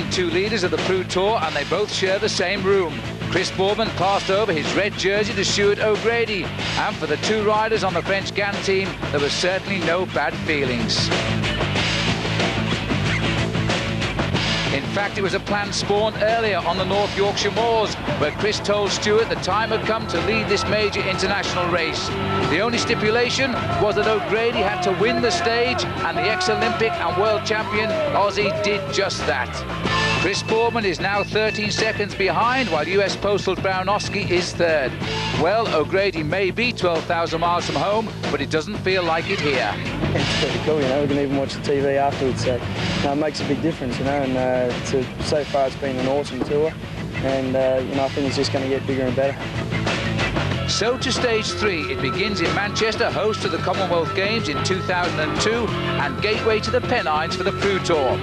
two leaders of the Prutour, and they both share the same room. Chris Boardman passed over his red jersey to Stuart O'Grady, and for the two riders on the French GAN team, there was certainly no bad feelings. In fact, it was a plan spawned earlier on the North Yorkshire moors, where Chris told Stuart the time had come to lead this major international race. The only stipulation was that O'Grady had to win the stage, and the ex-Olympic and world champion Aussie did just that. Chris Boardman is now 13 seconds behind, while US Postal's Brownowski is third. Well, O'Grady may be 12,000 miles from home, but it doesn't feel like it here. It's pretty cool, you know, we can even watch the TV afterwards, so it makes a big difference, you know, and so far it's been an awesome tour, and, you know, I think it's just going to get bigger and better. So to stage 3, it begins in Manchester, host to the Commonwealth Games in 2002, and gateway to the Pennines for the Prutour.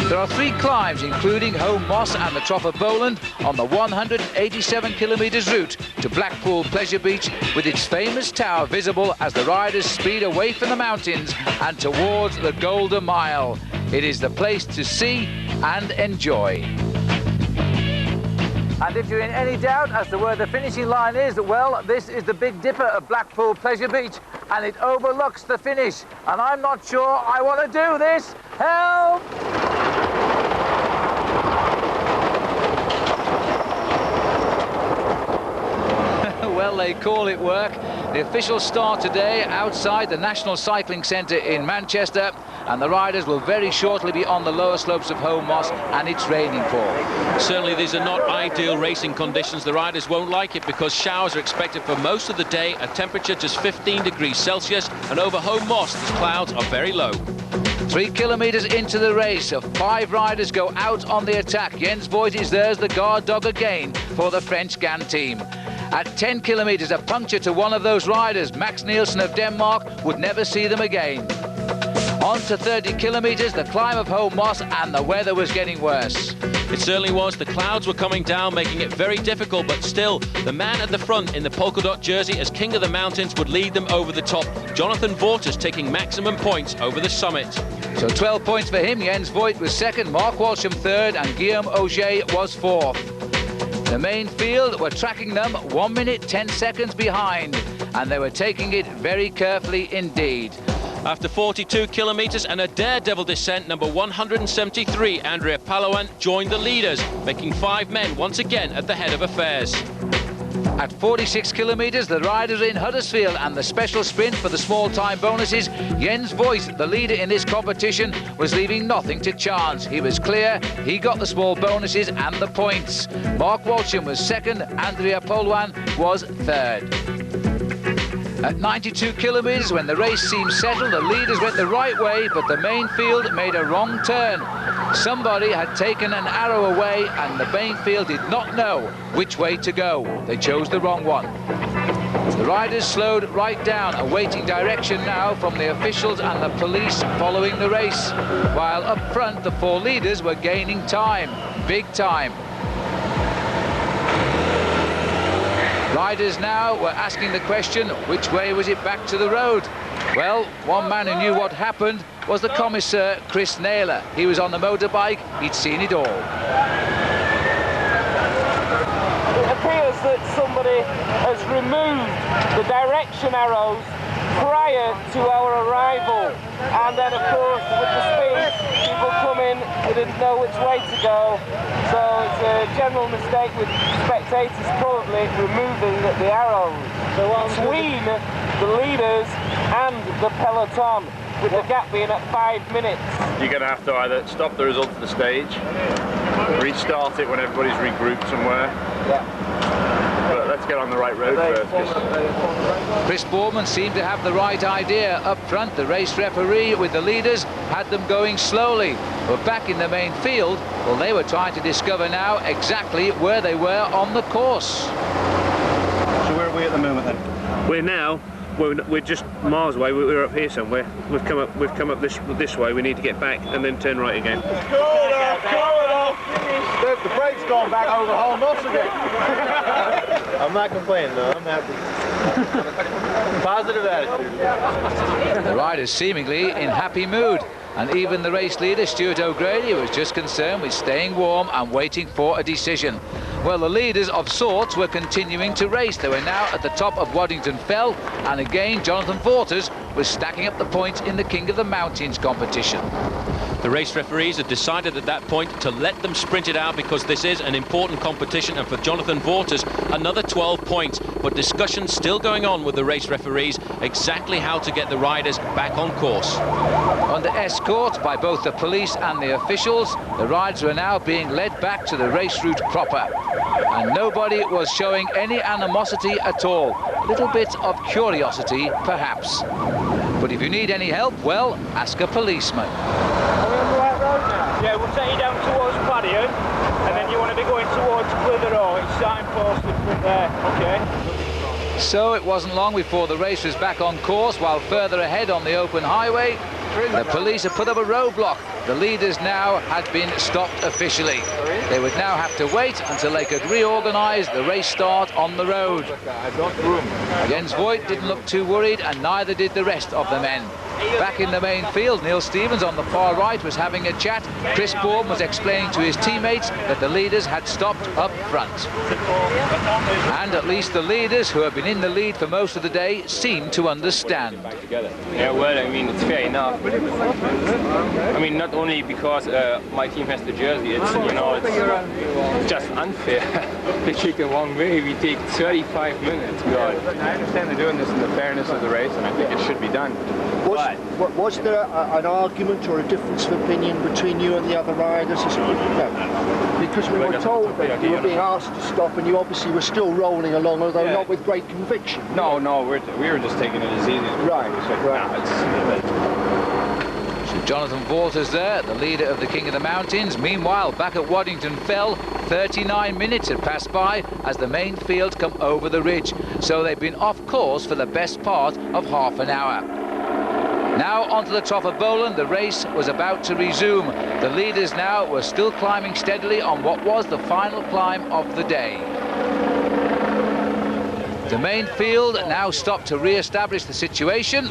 There are 3 climbs, including Home Moss and the Trough of Bowland, on the 187 kilometres route to Blackpool Pleasure Beach, with its famous tower visible as the riders speed away from the mountains and towards the Golden Mile. It is the place to see and enjoy. And if you're in any doubt as to where the finishing line is, well, this is the Big Dipper of Blackpool Pleasure Beach, and it overlooks the finish. And I'm not sure I want to do this. Help! Well, they call it work. The official start today outside the National Cycling Centre in Manchester, and the riders will very shortly be on the lower slopes of Home Moss, and it's raining for. Certainly these are not ideal racing conditions. The riders won't like it because showers are expected for most of the day at temperature just 15 degrees Celsius, and over Home Moss the clouds are very low. 3 kilometres into the race, 5 riders go out on the attack. Jens Voigt is there as the guard dog again for the French GAN team. At 10 kilometres, a puncture to one of those riders. Max Nielsen of Denmark would never see them again. On to 30 kilometres, the climb of Home Moss, and the weather was getting worse. It certainly was. The clouds were coming down, making it very difficult, but still, the man at the front in the polka dot jersey as King of the Mountains would lead them over the top. Jonathan Vaughters taking maximum points over the summit. So 12 points for him. Jens Voigt was second, Mark Walsham third, and Guillaume Auger was fourth. The main field were tracking them 1 minute 10 seconds behind, and they were taking it very carefully indeed. After 42 kilometres and a daredevil descent, number 173, Andrea Palouin, joined the leaders, making 5 men once again at the head of affairs. At 46 kilometres, the riders in Huddersfield, and the special sprint for the small-time bonuses. Jens Voigt, the leader in this competition, was leaving nothing to chance. He was clear, he got the small bonuses and the points. Mark Walsham was second, Andrea Palouin was third. At 92 kilometres, when the race seemed settled, the leaders went the right way, but the main field made a wrong turn. Somebody had taken an arrow away, and the main field did not know which way to go. They chose the wrong one. The riders slowed right down, awaiting direction now from the officials and the police following the race, while up front the 4 leaders were gaining time, big time. Riders now were asking the question, which way was it back to the road? Well, one man who knew what happened was the commissaire, Chris Naylor. He was on the motorbike, he'd seen it all. It appears that somebody has removed the direction arrows prior to our arrival, and then of course with the speed people come in, they didn't know which way to go, so it's a general mistake with spectators probably removing the arrows between the leaders and the peloton, with the gap being at 5 minutes. You're going to have to either stop the result of the stage, restart it when everybody's regrouped somewhere. But let's get on the right road first. Chris Boardman seemed to have the right idea. Up front, the race referee with the leaders had them going slowly. But back in the main field, well, they were trying to discover now exactly where they were on the course. So where are we at the moment then? We're just miles away. We're up here somewhere. We've come up this way. We need to get back and then turn right again. The brake's gone back over Home Moss again. I'm not complaining though, I'm happy. Positive attitude. The riders seemingly in happy mood. And even the race leader, Stuart O'Grady, was just concerned with staying warm and waiting for a decision. Well, the leaders of sorts were continuing to race. They were now at the top of Waddington Fell, and again Jonathan Vaughters was stacking up the points in the King of the Mountains competition. The race referees had decided at that point to let them sprint it out because this is an important competition, and for Jonathan Vaughters another 12 points, but discussions still going on with the race referees exactly how to get the riders back on course. Under escort by both the police and the officials, the riders were now being led back to the race route proper, and nobody was showing any animosity at all. A little bit of curiosity perhaps, but if you need any help, well, ask a policeman. Are we on the right road now? Yeah, we'll take you down towards Clarion, and then you want to be going towards Clitheroe. It's starting posted from there, okay? So it wasn't long before the race was back on course, while further ahead on the open highway, the police had put up a roadblock. The leaders now had been stopped officially. They would now have to wait until they could reorganise the race start on the road. Jens Voigt didn't look too worried, and neither did the rest of the men. Back in the main field, Neil Stevens on the far right was having a chat. Chris Bourne was explaining to his teammates that the leaders had stopped up front. And at least the leaders, who have been in the lead for most of the day, seemed to understand. Yeah, well, I mean, it's fair enough. I mean, not only because my team has the jersey, it's, you know, it's just unfair. They take the wrong way, we take 35 minutes. I understand they're doing this in the fairness of the race, and I think it should be done. Was there an argument or a difference of opinion between you and the other riders? Because we were told that you were being asked to stop, and you obviously were still rolling along, although not with great conviction. No, we were just taking it as easy as we Right. So Jonathan Vaughters there, the leader of the King of the Mountains. Meanwhile, back at Waddington Fell, 39 minutes had passed by as the main field come over the ridge. So they've been off course for the best part of half an hour. Now onto the top of Bowland, the race was about to resume. The leaders now were still climbing steadily on what was the final climb of the day. The main field now stopped to re-establish the situation,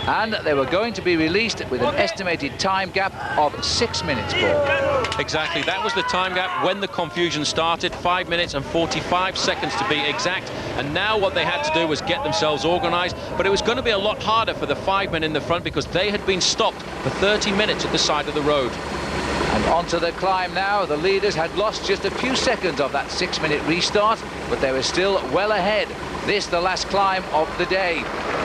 and they were going to be released with an estimated time gap of 6 minutes, Paul. Exactly, that was the time gap when the confusion started, 5 minutes and 45 seconds to be exact. And now what they had to do was get themselves organised, but it was going to be a lot harder for the 5 men in the front because they had been stopped for 30 minutes at the side of the road. And onto the climb now. The leaders had lost just a few seconds of that 6 minute restart, but they were still well ahead. This the last climb of the day.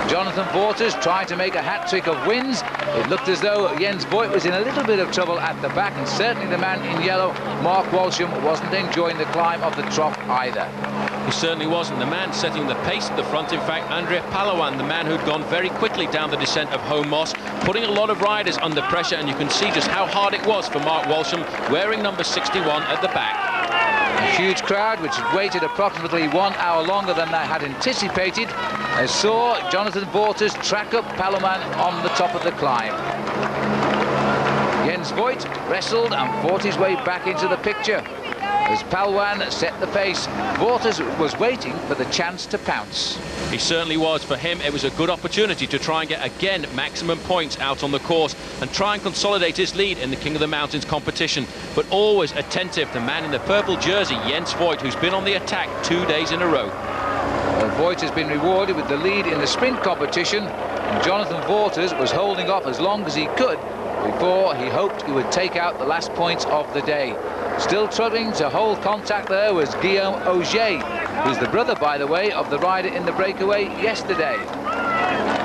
Jonathan Vaughters trying to make a hat-trick of wins. It looked as though Jens Voigt was in a little bit of trouble at the back, and certainly the man in yellow, Mark Walsham, wasn't enjoying the climb of the trough either. He certainly wasn't. The man setting the pace at the front, in fact, Andrea Palawan, the man who'd gone very quickly down the descent of Home Moss, putting a lot of riders under pressure, and you can see just how hard it was for Mark Walsham, wearing number 61 at the back. A huge crowd, which had waited approximately 1 hour longer than they had anticipated, saw Jonathan Vaughters track up Palawan on the top of the climb. Jens Voigt wrestled and fought his way back into the picture. As Palawan set the pace, Vaughters was waiting for the chance to pounce. He certainly was. For him, it was a good opportunity to try and get, again, maximum points out on the course and try and consolidate his lead in the King of the Mountains competition. But always attentive, the man in the purple jersey, Jens Voigt, who's been on the attack 2 days in a row. Well, Voigt has been rewarded with the lead in the sprint competition, and Jonathan Vaughters was holding off as long as he could before he hoped he would take out the last points of the day. Still struggling to hold contact there was Guillaume Auger, who's the brother, by the way, of the rider in the breakaway yesterday.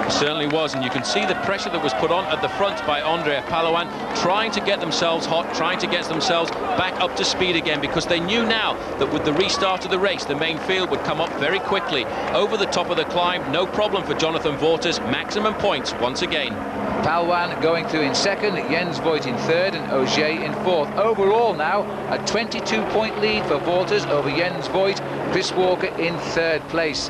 It certainly was, and you can see the pressure that was put on at the front by Andrea Palawan, trying to get themselves hot, trying to get themselves back up to speed again, because they knew now that with the restart of the race, the main field would come up very quickly. Over the top of the climb, no problem for Jonathan Vaughters, maximum points once again. Palawan going through in second, Jens Voigt in third, and Auger in fourth. Overall now, a 22-point lead for Vaughters over Jens Voigt, Chris Walker in third place.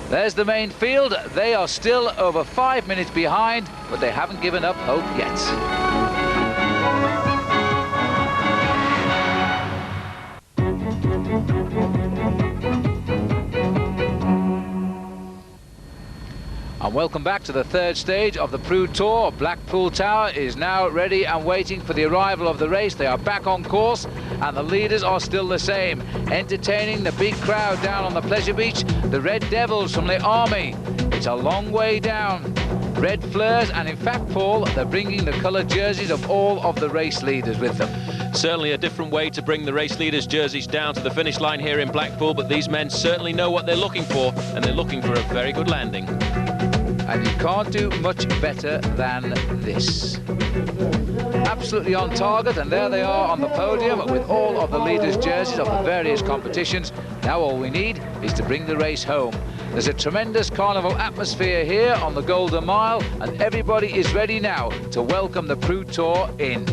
There's the main field. They are still over 5 minutes behind, but they haven't given up hope yet. And welcome back to the third stage of the Prutour. Blackpool Tower is now ready and waiting for the arrival of the race. They are back on course and the leaders are still the same, entertaining the big crowd down on the pleasure beach. The Red Devils from the Army. It's a long way down. Red fleurs, and in fact, Paul, they're bringing the coloured jerseys of all of the race leaders with them. Certainly a different way to bring the race leaders' jerseys down to the finish line here in Blackpool, but these men certainly know what they're looking for, and they're looking for a very good landing. And you can't do much better than this. Absolutely on target, and there they are on the podium with all of the leaders' jerseys of the various competitions. Now all we need is to bring the race home. There's a tremendous carnival atmosphere here on the Golden Mile, and everybody is ready now to welcome the Prutour in.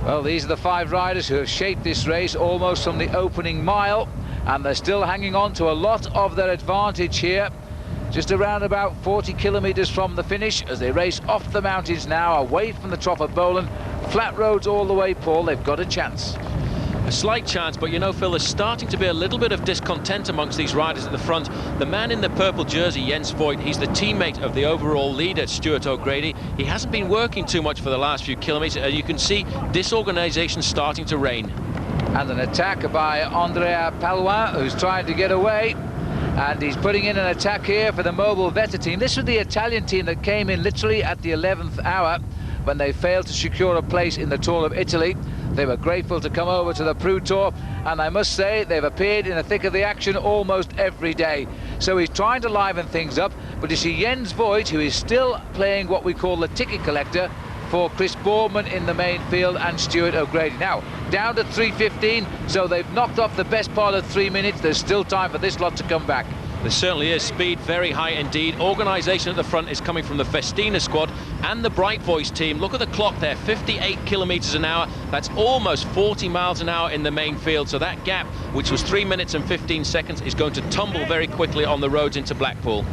Well, these are the 5 riders who have shaped this race almost from the opening mile, and they're still hanging on to a lot of their advantage here. Just around about 40 kilometres from the finish as they race off the mountains now, away from the Trough of Bowland. Flat roads all the way, Paul. They've got a chance. A slight chance, but you know, Phil, there's starting to be a little bit of discontent amongst these riders at the front. The man in the purple jersey, Jens Voigt, he's the teammate of the overall leader, Stuart O'Grady. He hasn't been working too much for the last few kilometres, and you can see disorganisation starting to reign. And an attack by Andrea Palouin, who's trying to get away. And he's putting in an attack here for the Mobile Vetta team. This was the Italian team that came in literally at the 11th hour when they failed to secure a place in the Tour of Italy. They were grateful to come over to the Prutour, and I must say they've appeared in the thick of the action almost every day. So he's trying to liven things up, but you see Jens Voigt, who is still playing what we call the ticket collector for Chris Boardman in the main field and Stuart O'Grady. Now, down to 3:15, so they've knocked off the best part of 3 minutes. There's still time for this lot to come back. There certainly is. Speed very high indeed. Organisation at the front is coming from the Festina squad and the Bright Voice team. Look at the clock there, 58 kilometres an hour. That's almost 40 miles an hour in the main field. So that gap, which was 3 minutes and 15 seconds, is going to tumble very quickly on the roads into Blackpool.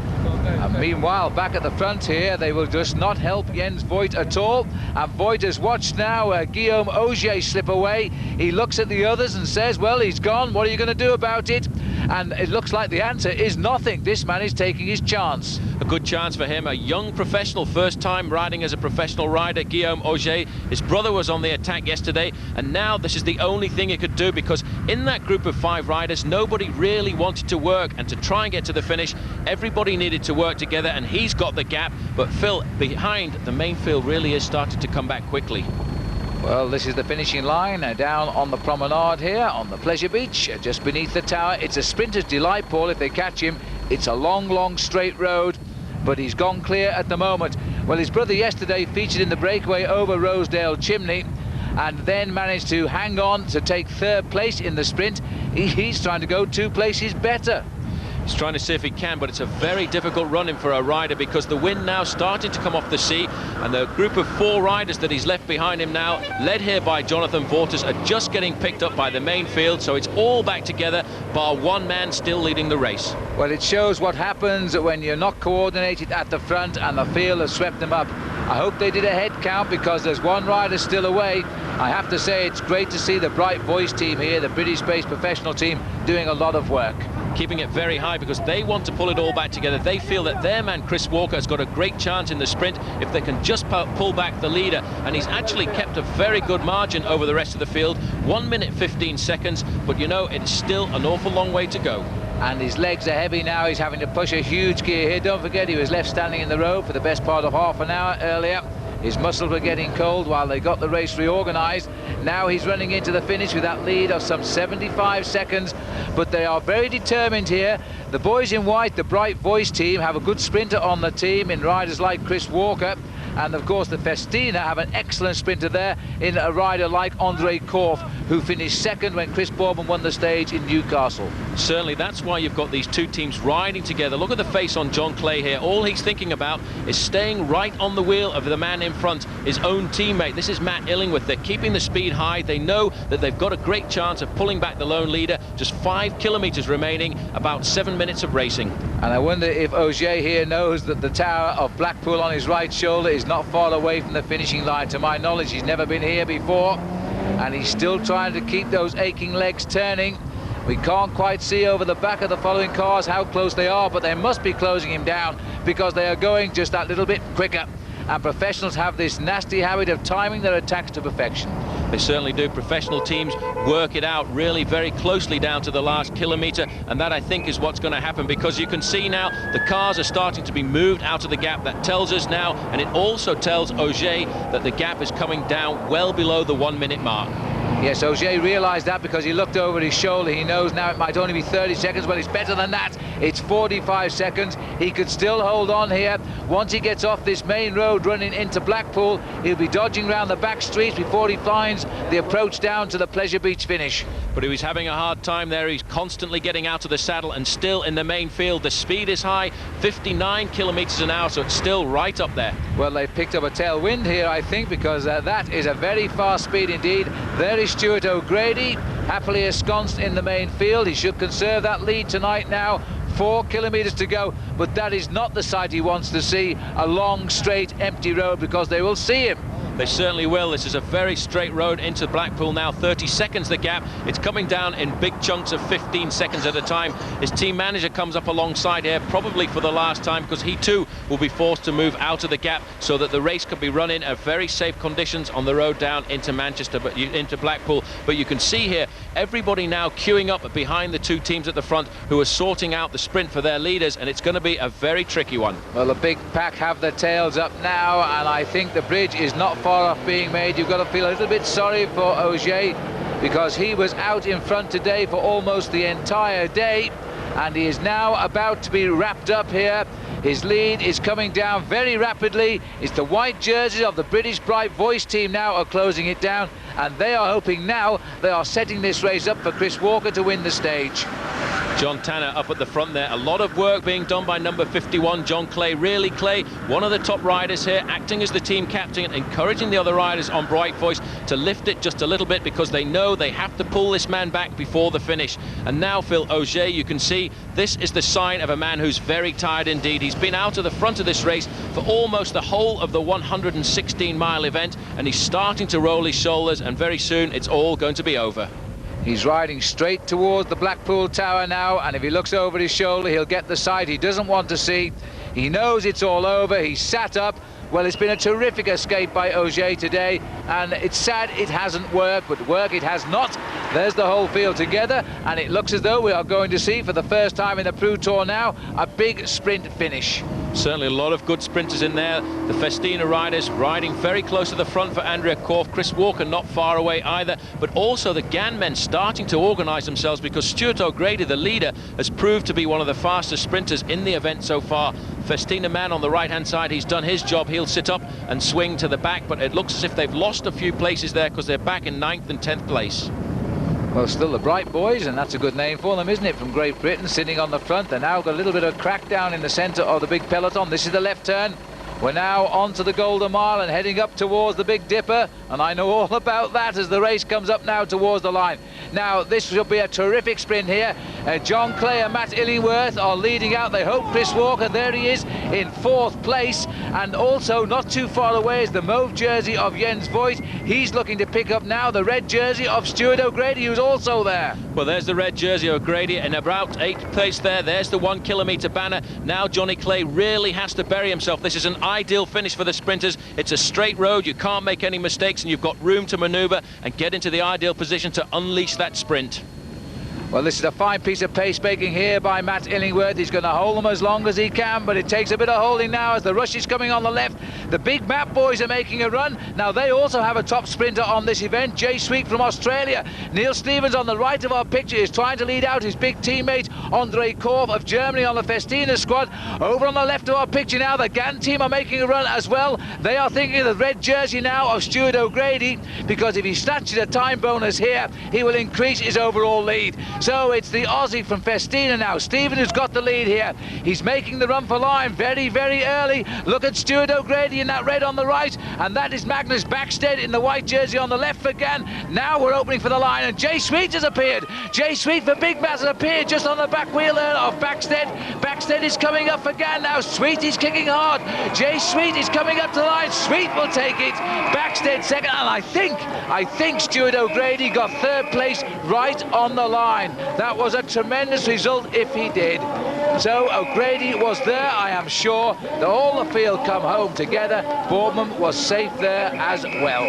And meanwhile, back at the front here, they will just not help Jens Voigt at all. And Voigt has watched now Guillaume Auger slip away. He looks at the others and says, well, he's gone. What are you going to do about it? And it looks like the answer is nothing. This man is taking his chance. A good chance for him, a young professional, first time riding as a professional rider, Guillaume Auger. His brother was on the attack yesterday, and now this is the only thing he could do, because in that group of 5 riders, nobody really wanted to work, and to try and get to the finish, everybody needed to work together, and he's got the gap. But Phil, behind, the main field really is starting to come back quickly. Well, this is the finishing line down on the promenade here on the pleasure beach just beneath the tower. It's a sprinter's delight, Paul, if they catch him. It's a long, long straight road, but he's gone clear at the moment. Well, his brother yesterday featured in the breakaway over Rosedale Chimney and then managed to hang on to take 3rd place in the sprint. He's trying to go 2 places better. He's trying to see if he can, but it's a very difficult run-in for a rider, because the wind now starting to come off the sea, and the group of 4 riders that he's left behind him now, led here by Jonathan Vortis, are just getting picked up by the main field. So it's all back together, bar one man still leading the race. Well, it shows what happens when you're not coordinated at the front and the field has swept them up. I hope they did a head count, because there's 1 rider still away. I have to say it's great to see the Bright Voice team here, the British-based professional team, doing a lot of work. Keeping it very high because they want to pull it all back together. They feel that their man Chris Walker has got a great chance in the sprint if they can just pull back the leader, and he's actually kept a very good margin over the rest of the field, 1 minute 15 seconds, but you know, it's still an awful long way to go. And his legs are heavy now. He's having to push a huge gear here. Don't forget, he was left standing in the road for the best part of half an hour earlier. His muscles were getting cold while they got the race reorganised. Now he's running into the finish with that lead of some 75 seconds, but they are very determined here. The boys in white, the Bright Voice team, have a good sprinter on the team in riders like Chris Walker, and of course the Festina have an excellent sprinter there in a rider like Andre Korf, who finished 2nd when Chris Boardman won the stage in Newcastle. Certainly, that's why you've got these 2 teams riding together. Look at the face on John Clay here. All he's thinking about is staying right on the wheel of the man in front, his own teammate. This is Matt Illingworth. They're keeping the speed high. They know that they've got a great chance of pulling back the lone leader. Just 5 kilometres remaining, about 7 minutes of racing. And I wonder if Auger here knows that the tower of Blackpool on his right shoulder is not far away from the finishing line. To my knowledge, he's never been here before. and he's still trying to keep those aching legs turning. We can't quite see over the back of the following cars how close they are, but they must be closing him down because they are going just that little bit quicker. And professionals have this nasty habit of timing their attacks to perfection. They certainly do. Professional teams work it out really very closely down to the last kilometre, and that I think is what's going to happen, because you can see now the cars are starting to be moved out of the gap. That tells us now, and it also tells Ogier that the gap is coming down well below the 1 minute mark. Yes, Ogier realised that because he looked over his shoulder. He knows now it might only be 30 seconds. Well, it's better than that. It's 45 seconds. He could still hold on here. Once he gets off this main road running into Blackpool, he'll be dodging around the back streets before he finds the approach down to the Pleasure Beach finish. But he was having a hard time there. He's constantly getting out of the saddle, and still in the main field the speed is high, 59 kilometres an hour, so it's still right up there. Well, they've picked up a tailwind here, I think, because that is a very fast speed indeed. There is Stuart O'Grady, happily ensconced in the main field. He should conserve that lead tonight now. 4 kilometres to go, but that is not the sight he wants to see, a long, straight, empty road, because they will see him. They certainly will. This is a very straight road into Blackpool now. 30 seconds the gap. It's coming down in big chunks of 15 seconds at a time. His team manager comes up alongside here, probably for the last time, because he too will be forced to move out of the gap so that the race can be run in at very safe conditions on the road down into Manchester, but into Blackpool. But you can see here everybody now queuing up behind the two teams at the front who are sorting out the sprint for their leaders, and it's going to be a very tricky one. Well, the big pack have their tails up now, and I think the bridge is not far off being made. You've got to feel a little bit sorry for Ogier, because he was out in front today for almost the entire day, and he is now about to be wrapped up here. His lead is coming down very rapidly. It's the white jerseys of the British Bright Voice team now are closing it down, and they are hoping now they are setting this race up for Chris Walker to win the stage. John Tanner up at the front there. A lot of work being done by number 51, John Clay. Really, Clay, one of the top riders here, acting as the team captain, encouraging the other riders on Bright Voice to lift it just a little bit, because they know they have to pull this man back before the finish. And now, Phil, Ogier, you can see this is the sign of a man who's very tired indeed. He's been out of the front of this race for almost the whole of the 116-mile event, and he's starting to roll his shoulders, and very soon it's all going to be over. He's riding straight towards the Blackpool Tower now, and if he looks over his shoulder, he'll get the sight he doesn't want to see. He knows it's all over. He's sat up. Well, it's been a terrific escape by Ogier today, and it's sad it hasn't worked, but work it has not. There's the whole field together, and it looks as though we are going to see, for the first time in the Prutour now, a big sprint finish. Certainly a lot of good sprinters in there. The Festina riders riding very close to the front for Andrea Korf. Chris Walker not far away either, but also the GAN men starting to organise themselves, because Stuart O'Grady, the leader, has proved to be one of the fastest sprinters in the event so far. Festina man on the right-hand side, he's done his job. He'll sit up and swing to the back, but it looks as if they've lost a few places there, because they're back in 9th and 10th place. Well, still the Bright Boys, and that's a good name for them, isn't it, from Great Britain, sitting on the front. They're now got a little bit of crack down in the centre of the big peloton. This is the left turn. We're now onto the Golden Mile and heading up towards the Big Dipper, and I know all about that as the race comes up now towards the line. Now, this will be a terrific sprint here. John Clay and Matt Illingworth are leading out. They hope Chris Walker, there he is, in 4th place. And also, not too far away is the mauve jersey of Jens Voigt. He's looking to pick up now the red jersey of Stuart O'Grady, who's also there. Well, there's the red jersey of O'Grady in about 8th place there. There's the 1 kilometre banner. Now Johnny Clay really has to bury himself. This is an ideal finish for the sprinters. It's a straight road. You can't make any mistakes, and you've got room to manoeuvre and get into the ideal position to unleash that sprint. Well, this is a fine piece of pace-making here by Matt Illingworth. He's going to hold them as long as he can, but it takes a bit of holding now as the rush is coming on the left. The big map boys are making a run. Now, they also have a top sprinter on this event, Jay Sweet from Australia. Neil Stevens on the right of our picture is trying to lead out his big teammate, Andre Korf of Germany on the Festina squad. Over on the left of our picture now, the GAN team are making a run as well. They are thinking of the red jersey now of Stuart O'Grady, because if he snatches a time bonus here, he will increase his overall lead. So it's the Aussie from Festina now. Stephen who's got the lead here. He's making the run for line very, very early. Look at Stuart O'Grady in that red on the right, and that is Magnus Backstead in the white jersey on the left again. Now we're opening for the line, and Jay Sweet has appeared. Jay Sweet for Big Bass has appeared just on the back wheel there of Backstead. Backstead is coming up again now. Sweet is kicking hard. Jay Sweet is coming up to the line. Sweet will take it. Backstead second, and I think Stuart O'Grady got third place right on the line. That was a tremendous result if he did. So O'Grady was there, I am sure. The whole of the field come home together. Boardman was safe there as well.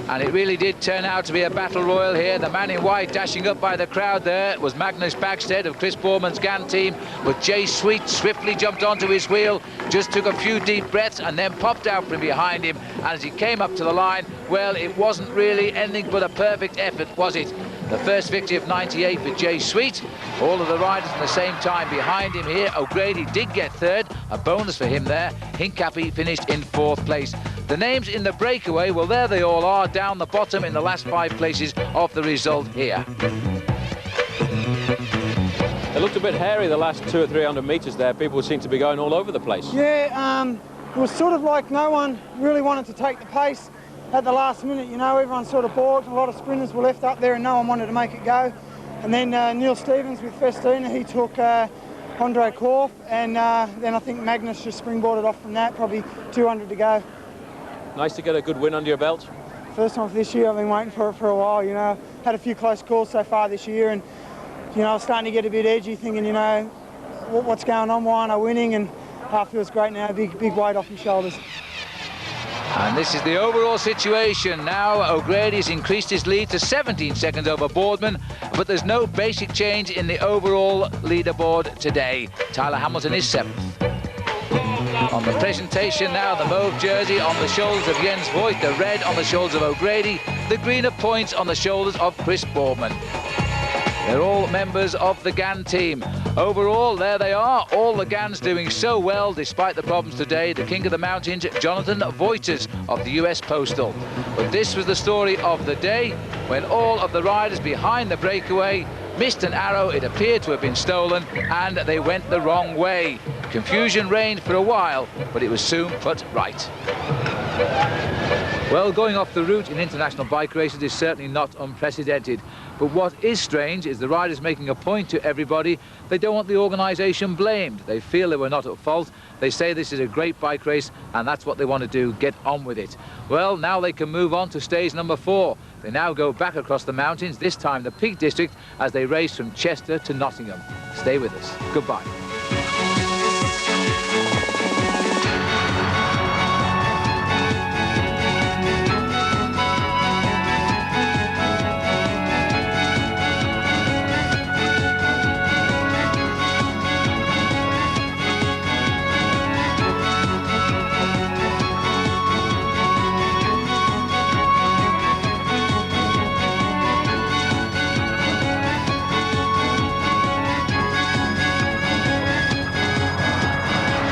And it really did turn out to be a battle royal here. The man in white dashing up by the crowd there was Magnus Backstead of Chris Boorman's GAN team, but Jay Sweet swiftly jumped onto his wheel, just took a few deep breaths and then popped out from behind him. And as he came up to the line, well, it wasn't really anything but a perfect effort, was it? The first victory of 98 for Jay Sweet. All of the riders at the same time behind him here. O'Grady did get third, a bonus for him there. Hincapie finished in fourth place. The names in the breakaway, well, there they all are, down the bottom in the last 5 places of the result here. It looked a bit hairy the last 200 or 300 metres there. People seem to be going all over the place. Yeah, it was sort of like no one really wanted to take the pace at the last minute. You know, everyone sort of balked. A lot of sprinters were left up there and no one wanted to make it go. And then Neil Stevens with Festina, he took Andre Korf, and then I think Magnus just springboarded off from that, probably 200 to go. Nice to get a good win under your belt. First time for this year. I've been waiting for it for a while, you know. Had a few close calls so far this year, and, you know, I was starting to get a bit edgy, thinking, you know, what's going on, why aren't I winning? And it feels great now, big weight off my shoulders. And this is the overall situation. Now O'Grady's increased his lead to 17 seconds over Boardman, but there's no basic change in the overall leaderboard today. Tyler Hamilton is 7th. On the presentation now, the mauve jersey on the shoulders of Jens Voigt, the red on the shoulders of O'Grady, the green of points on the shoulders of Chris Boorman. They're all members of the GAN team. Overall, there they are, all the GANs doing so well despite the problems today. The King of the Mountains, Jonathan Voigters of the US Postal. But this was the story of the day when all of the riders behind the breakaway missed an arrow. It appeared to have been stolen and they went the wrong way. Confusion reigned for a while, but it was soon put right. Well, going off the route in international bike races is certainly not unprecedented. But what is strange is the riders making a point to everybody. They don't want the organisation blamed. They feel they were not at fault. They say this is a great bike race and that's what they want to do, get on with it. Well, now they can move on to stage number 4. They now go back across the mountains, this time the Peak District, as they race from Chester to Nottingham. Stay with us. Goodbye.